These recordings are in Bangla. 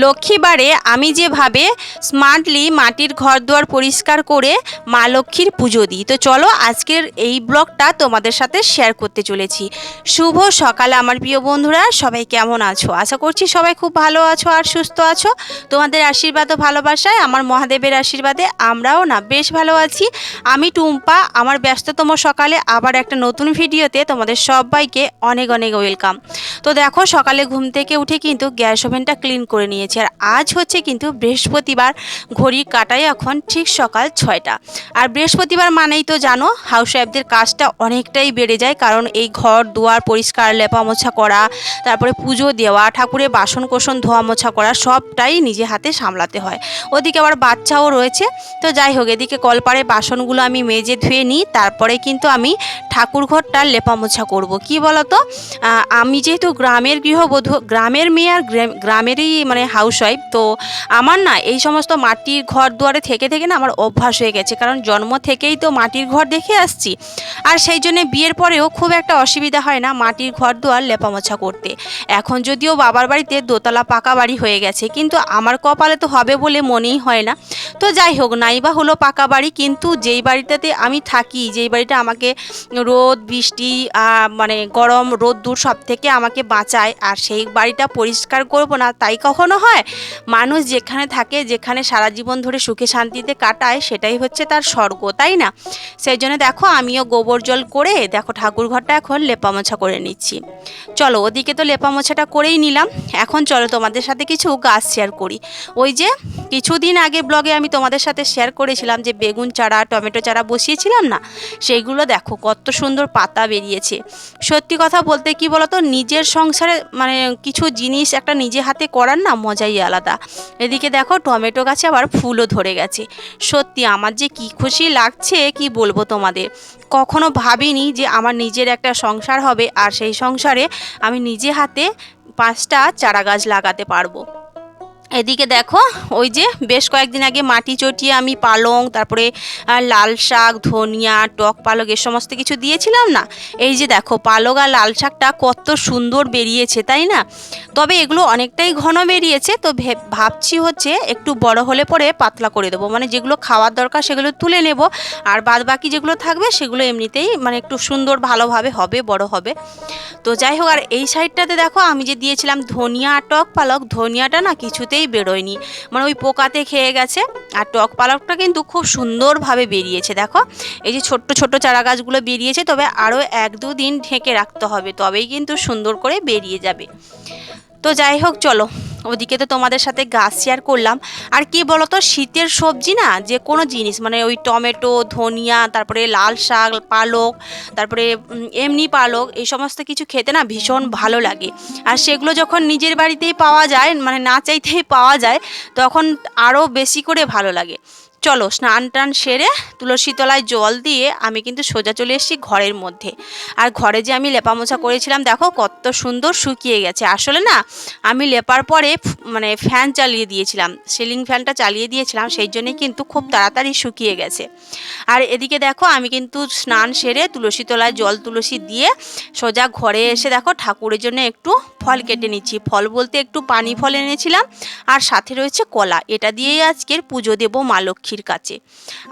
লক্ষ্মীবারে আমি যেভাবে স্মার্টলি মাটির ঘর দুয়ার পরিষ্কার করে মা লক্ষ্মীর পুজো দিই, তো চলো আজকের এই ব্লগটা তোমাদের সাথে শেয়ার করতে চলেছি। শুভ সকাল আমার প্রিয় বন্ধুরা, সবাই কেমন আছো? আশা করছি সবাই খুব ভালো আছো আর সুস্থ আছো। তোমাদের আশীর্বাদ ও ভালোবাসায়, আমার মহাদেবের আশীর্বাদে আমরাও না বেশ ভালো আছি। আমি টুম্পা, আমার ব্যস্ততম সকালে আবার একটা নতুন ভিডিওতে তোমাদের সবাইকে অনেক অনেক ওয়েলকাম। তো দেখো, সকালে ঘুম থেকে উঠে কিন্তু গ্যাস ওভেনটা ক্লিন করে নিয়েছি। আর আজ হচ্ছে কিন্তু বৃহস্পতিবার, ঘড়ি কাটায় এখন ঠিক সকাল 6টা। আর বৃহস্পতিবার মানেই তো জানো, হাউস ওয়াইফদের কাজটা অনেকটাই বেড়ে যায়, কারণ এই ঘর দুয়ার পরিষ্কার লেপা মোছা করা, তারপরে পুজো দেওয়া, ঠাকুরের বাসন কোসন ধোয়া মোছা করা, সবটাই নিজে হাতে সামলাতে হয়। ওদিকে আবার বাচ্চাও রয়েছে। তো যাই হোক, এদিকে কলপারে বাসনগুলো আমি মেজে ধুয়ে নিই, তারপরে কিন্তু আমি ঠাকুর ঘরটা লেপা মোছা করব। কি বলো তো, আমি যেহেতু গ্রামের গৃহবধূ, গ্রামের মেয়ে আর গ্রামেরই মানে হাউস ওয়াইফ, তো আমার না এই সমস্ত মাটির ঘর দুয়ারে থেকে থেকে না আমার অভ্যাস হয়ে গেছে, কারণ জন্ম থেকেই তো মাটির ঘর দেখে আসছি। আর সেই জন্য বিয়ের পরেও খুব একটা অসুবিধা হয় না মাটির ঘর দুয়ার লেপা মোছা করতে। এখন যদিও বাবার বাড়িতে দোতলা পাকা বাড়ি হয়ে গেছে, কিন্তু আমার কপালে তো হবে বলে মনেই হয় না। তো যাই হোক, নাইবা হলো পাকা বাড়ি, কিন্তু যেই বাড়িটাতে আমি থাকি, যেই বাড়িটা আমাকে রোদ বৃষ্টি মানে গরম রোদ্দুর সব থেকে আমাকে বাঁচায়, আর সেই বাড়িটা পরিষ্কার করব না তাই কখনো হয়? মানুষ যেখানে থাকে, যেখানে সারা জীবন ধরে সুখে শান্তিতে কাটায়, সেটাই হচ্ছে তার স্বর্গ, তাই না? সেই জন্য দেখো, আমিও গোবর জল করে দেখো ঠাকুর ঘরটা এখন লেপা মোছা করে নিচ্ছি। চলো, ওদিকে তো লেপা মোছাটা করেই নিলাম। এখন চলো তোমাদের সাথে কিছু গাছ শেয়ার করি। ওই যে কিছুদিন আগে ব্লগে আমি তোমাদের সাথে শেয়ার করেছিলাম যে বেগুন চারা, টমেটো চারা বসিয়েছিলাম না, সেইগুলো দেখো কত সুন্দর পাতা বেরিয়েছে। সত্যি কথা বলতে কি বলতো, নিজের সংসারে মানে কিছু জিনিস একটা নিজে হাতে করার না মজাই আলাদা। এদিকে দেখো টমেটো গাছে আবার ফুলও ধরে গেছে। সত্যি আমার যে কি খুশি লাগছে কি বলবো তোমাদের। কখনো ভাবিনি যে আমার নিজের একটা সংসার হবে, আর সেই সংসারে আমি নিজে হাতে 5টা চারা গাছ লাগাতে পারবো। এদিকে দেখো, ওই যে বেশ কয়েকদিন আগে মাটি চটিয়ে আমি পালং, তারপরে লাল শাক, ধনিয়া, টক পালক এ সমস্ত কিছু দিয়েছিলাম না। এই যে দেখো, পালক আর লাল শাকটা কত সুন্দর বেরিয়েছে, তাই না? তবে এগুলো অনেকটাই ঘন বেরিয়েছে, তো ভাবছি হচ্ছে একটু বড় হলে পরে পাতলা করে দেবো, মানে যেগুলো খাওয়ার দরকার সেগুলো তুলে নেব, আর বাদ বাকি যেগুলো থাকবে সেগুলো এমনিতেই মানে একটু সুন্দর ভালোভাবে হবে, বড় হবে। তো যাই হোক, আর এই সাইডটাতে দেখো আমি যে দিয়েছিলাম ধনিয়া আর টক পালক, ধনিয়াটা না কিছুতেই বেরোয়নি, মানে ওই পোকাতে খেয়ে গেছে। আর টক পালকটা কিন্তু খুব সুন্দরভাবে বেরিয়েছে। দেখো, এই যে ছোট্ট ছোট্ট চারা গাছগুলো বেরিয়েছে, তবে আরও 1-2 দিন ঢেকে রাখতে হবে, তবেই কিন্তু সুন্দর করে বেরিয়ে যাবে। তো যাই হোক, চলো ওদিকে তো তোমাদের সাথে গাছ শেয়ার করলাম। আর কি বলতো, শীতের সবজি না যে কোনো জিনিস, মানে ওই টমেটো, ধনিয়া, তারপরে লাল শাক, পালক, তারপরে এমনি পালক, এই সমস্ত কিছু খেতে না ভীষণ ভালো লাগে। আর সেগুলো যখন নিজের বাড়িতেই পাওয়া যায়, মানে না চাইতেই পাওয়া যায়, তখন আরও বেশি করে ভালো লাগে। চলো, স্নান টান সেরে তুলসী তলায় জল দিয়ে আমি কিন্তু সোজা চলে এসেছি ঘরের মধ্যে। আর ঘরে যে আমি লেপা মোছা করেছিলাম দেখো কত সুন্দর শুকিয়ে গেছে। আসলে না, আমি লেপার পরে মানে ফ্যান চালিয়ে দিয়েছিলাম, সিলিং ফ্যানটা চালিয়ে দিয়েছিলাম, সেই জন্যই কিন্তু খুব তাড়াতাড়ি শুকিয়ে গেছে। আর এদিকে দেখো, আমি কিন্তু স্নান সেরে তুলসী তলায় জল তুলসী দিয়ে সোজা ঘরে এসে দেখো ঠাকুরের জন্য একটু ফল কেটে নিচ্ছি। ফল বলতে একটু পানি ফল এনেছিলাম, আর সাথে রয়েছে কলা। এটা দিয়েই আজকের পুজো দেবো মা লক্ষ্মীর কাছে।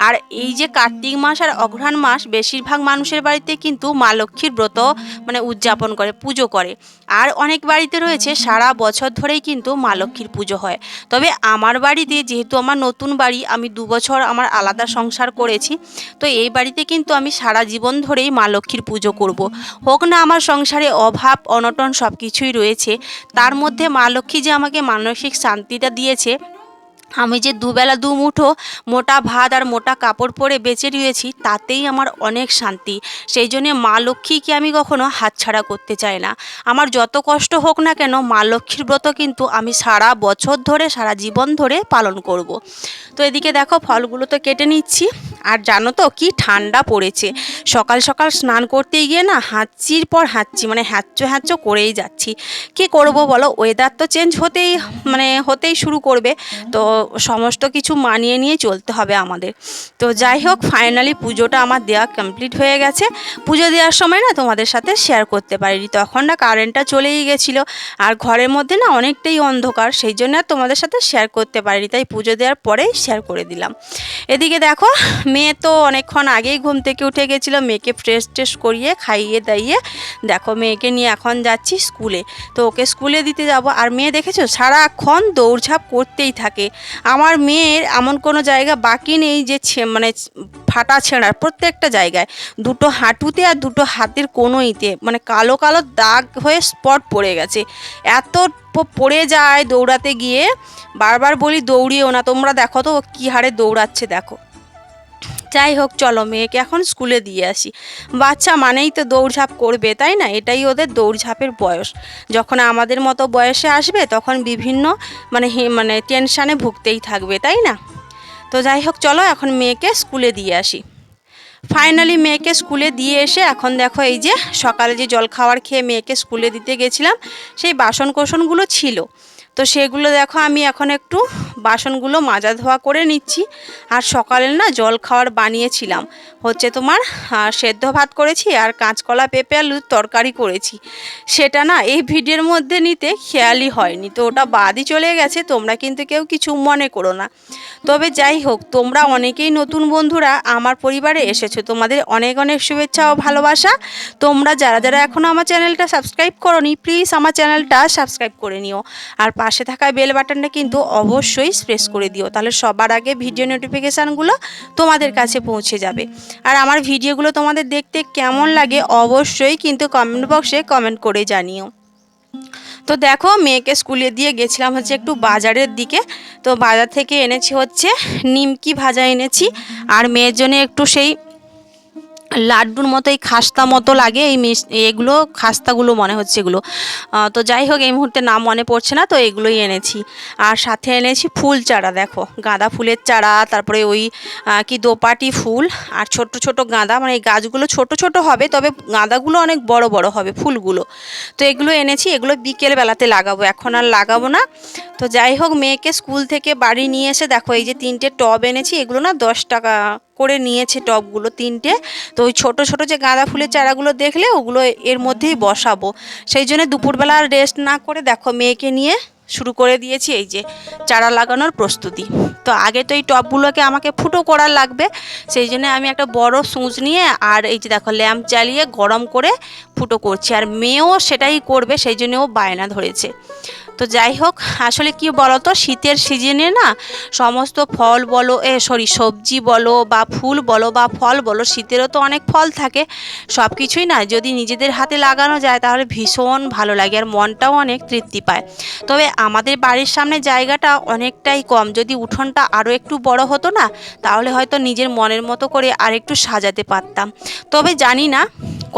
আর এই যে কার্তিক মাস আর অঘ্রাণ মাস, বেশিরভাগ মানুষের বাড়িতে কিন্তু মা লক্ষ্মীর ব্রত মানে উদযাপন করে, পুজো করে। আর অনেক বাড়িতে রয়েছে সারা বছর ধরেই কিন্তু মা লক্ষ্মীর পুজো হয়। তবে আমার বাড়িতে, যেহেতু আমার নতুন বাড়ি, আমি 2 বছর আমার আলাদা সংসার করেছি, তো এই বাড়িতে কিন্তু আমি সারা জীবন ধরেই মা লক্ষ্মীর পুজো করব। হোক না আমার সংসারে অভাব অনটন সব কিছুই রয়েছে, তার মধ্যে মা লক্ষ্মী যে আমাকে মানসিক শান্তিটা দিয়েছে, আমি যে দুবেলা দুমুঠো মোটা ভাত আর মোটা কাপড় পরে বেঁচে রয়েছি, তাতেই আমার অনেক শান্তি। সেই জন্যে মা লক্ষ্মীকে আমি কখনো হাতছাড়া করতে চাই না। আমার যত কষ্ট হোক না কেন, মা লক্ষ্মীর ব্রত কিন্তু আমি সারা বছর ধরে, সারা জীবন ধরে পালন করব। তো এদিকে দেখো, ফলগুলো তো কেটে নিচ্ছি। আর জানো তো কি ঠান্ডা পড়েছে, সকাল সকাল স্নান করতে গিয়ে না হাঁচির পর হাঁচি, মানে হ্যাঁচো হ্যাঁচো করেই যাচ্ছি। কি করব বলো, ওয়েদার তো চেঞ্জ হতেই শুরু করবে। তো সমস্ত কিছু মানিয়ে নিয়ে চলতে হবে আমাদের। তো যাই হোক, ফাইনালি পুজোটা আমার দেওয়া কমপ্লিট হয়ে গেছে। পুজো দেওয়ার সময় না তোমাদের সাথে শেয়ার করতে পারিনি, তখন না কারেন্টটা চলেই গেছিলো আর ঘরের মধ্যে না অনেকটাই অন্ধকার, সেই জন্য আর তোমাদের সাথে শেয়ার করতে পারিনি, তাই পুজো দেওয়ার পরেই শেয়ার করে দিলাম। এদিকে দেখো, মেয়ে তো অনেকক্ষণ আগেই ঘুম থেকে উঠে গেছিলো, মেয়েকে ফ্রেশ করিয়ে খাইয়ে দাইয়ে দেখো মেয়েকে নিয়ে এখন যাচ্ছি স্কুলে। তো ওকে স্কুলে দিতে যাব, আর মেয়ে দেখেছো সারাক্ষণ দৌড়ঝাঁপ করতেই থাকে। আমার মেয়ের এমন কোনো জায়গা বাকি নেই যে মানে ফাটা ছেঁড়ার, প্রত্যেকটা জায়গায় দুটো হাঁটুতে আর দুটো হাতের কোনোইতে মানে কালো কালো দাগ হয়ে স্পট পড়ে গেছে। এত পড়ে যায় দৌড়াতে গিয়ে, বারবার বলি দৌড়িয়েও না, তোমরা দেখো তো ও কী হারে দৌড়াচ্ছে দেখো। যাই হোক, চলো মেয়েকে এখন স্কুলে দিয়ে আসি। বাচ্চা মানেই তো দৌড়ঝাঁপ করবে, তাই না? এটাই ওদের দৌড়ঝাঁপের বয়স। যখন আমাদের মতো বয়সে আসবে তখন বিভিন্ন মানে টেনশানে ভুগতেই থাকবে, তাই না? তো যাই হোক, চলো এখন মেয়েকে স্কুলে দিয়ে আসি। ফাইনালি মেয়েকে স্কুলে দিয়ে এসে এখন দেখো এই যে সকালে যে জলখাবার খেয়ে মেয়েকে স্কুলে দিতে গেছিলাম, সেই বাসন কোসনগুলো ছিল, তো সেগুলো দেখো আমি এখন একটু বাসনগুলো মাজা ধোয়া করে নিচ্ছি। আর সকালে না জল খাবার বানিয়েছিলাম হচ্ছে তোমার সেদ্ধ ভাত করেছি আর কাঁচকলা পেঁপে আলুর তরকারি করেছি, সেটা না এই ভিডিওর মধ্যে নিতে খেয়ালই হয়নি, তো ওটা বাদই চলে গেছে। তোমরা কিন্তু কেউ কিছু মনে করো না। তবে যাই হোক, তোমরা অনেকেই নতুন বন্ধুরা আমার পরিবারে এসেছো, তোমাদের অনেক অনেক শুভেচ্ছা ও ভালোবাসা। তোমরা যারা যারা এখনও আমার চ্যানেলটা সাবস্ক্রাইব করোনি, প্লিজ আমার চ্যানেলটা সাবস্ক্রাইব করে নিও, আর পাশে থাকা বেল বাটনটা কিন্তু অবশ্যই প্রেস করে দিও, তাহলে সবার আগে ভিডিও নোটিফিকেশানগুলো তোমাদের কাছে পৌঁছে যাবে। আর আমার ভিডিওগুলো তোমাদের দেখতে কেমন লাগে অবশ্যই কিন্তু কমেন্ট বক্সে কমেন্ট করে জানিও। তো দেখো মেয়েকে স্কুলে দিয়ে গেছিলাম হচ্ছে একটু বাজারের দিকে, তো বাজার থেকে এনেছি হচ্ছে নিমকি ভাজা এনেছি, আর মেয়ের জন্য একটু সেই লাড্ডুর মতো এই খাস্তা মতো লাগে, এগুলো খাস্তাগুলো মনে হচ্ছে এগুলো, তো যাই হোক এই মুহূর্তে নাম মনে পড়ছে না, তো এগুলোই এনেছি। আর সাথে এনেছি ফুল চারা, দেখো গাঁদা ফুলের চারা, তারপরে ওই কি দোপাটি ফুল, আর ছোট ছোট গাঁদা, মানে এই গাছগুলো ছোট ছোট হবে, তবে গাঁদাগুলো অনেক বড় বড় হবে ফুলগুলো। তো এগুলো এনেছি, এগুলো বিকেল বেলাতে লাগাবো, এখন আর লাগাবো না। তো যাই হোক, মেয়েকে স্কুল থেকে বাড়ি নিয়ে এসে দেখো এই যে 3টে টব এনেছি, এগুলো না 10 টাকা করে নিয়েছে টবগুলো 3টে। তো ওই ছোটো ছোটো যে গাঁদা ফুলের চারাগুলো দেখলে ওগুলো এর মধ্যেই বসাবো, সেই জন্য দুপুরবেলা রেস্ট না করে দেখো মেয়েকে নিয়ে শুরু করে দিয়েছি এই যে চারা লাগানোর প্রস্তুতি। তো আগে তো এই টবগুলোকে আমাকে ফুটো করার লাগবে, সেই জন্য আমি একটা বড় সূঁচ নিয়ে আর এই যে দেখো ল্যাম্প জ্বালিয়ে গরম করে ফুটো করছি, আর মেয়েও সেটাই করবে, সেই জন্য ও বায়না ধরেছে। তো যাই হোক, আসলে কি বলো তো, শীতের সিজনে না সমস্ত ফল বলো সবজি বলো বা ফুল বলো বা ফল বলো, শীতেরও তো অনেক ফল থাকে, সব কিছুই না যদি নিজেদের হাতে লাগানো যায় তাহলে ভীষণ ভালো লাগে আর মনটাও অনেক তৃপ্তি পায়। তবে আমাদের বাড়ির সামনে জায়গাটা অনেকটাই কম, যদি উঠোনটা আরও একটু বড় হতো না তাহলে হয়তো নিজের মনের মতো করে আর একটু সাজাতে পারতাম। তবে জানি না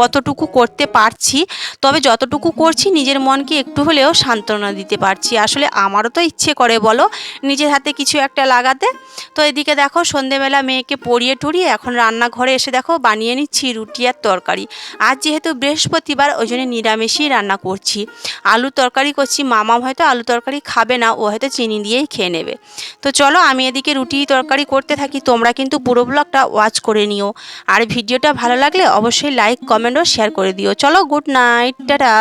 কতটুকু করতে পারছি, তবে যতটুকু করছি নিজের মনকে একটু হলেও সান্ত্বনা দিতে পারছি। আসলে আমারও তো ইচ্ছে করে বলো নিজের হাতে কিছু একটা লাগাতে। তো এদিকে দেখো সন্ধেবেলা মেয়েকে পরিয়ে টরিয়ে এখন রান্নাঘরে এসে দেখো বানিয়ে নিচ্ছি রুটি আর তরকারি। আজ যেহেতু বৃহস্পতিবার ওই জন্য নিরামিষই রান্না করছি, আলু তরকারি করছি। মামা হয়তো আলু তরকারি খাবে না, ও হয়তো চিনি দিয়েই খেয়ে নেবে। তো চলো আমি এদিকে রুটি তরকারি করতে থাকি, তোমরা কিন্তু পুরো ব্লগটা ওয়াচ করে নিও, আর ভিডিওটা ভালো লাগলে অবশ্যই লাইক কমেন্ট ও শেয়ার করে দিও। চলো, গুড নাইট, টাটা।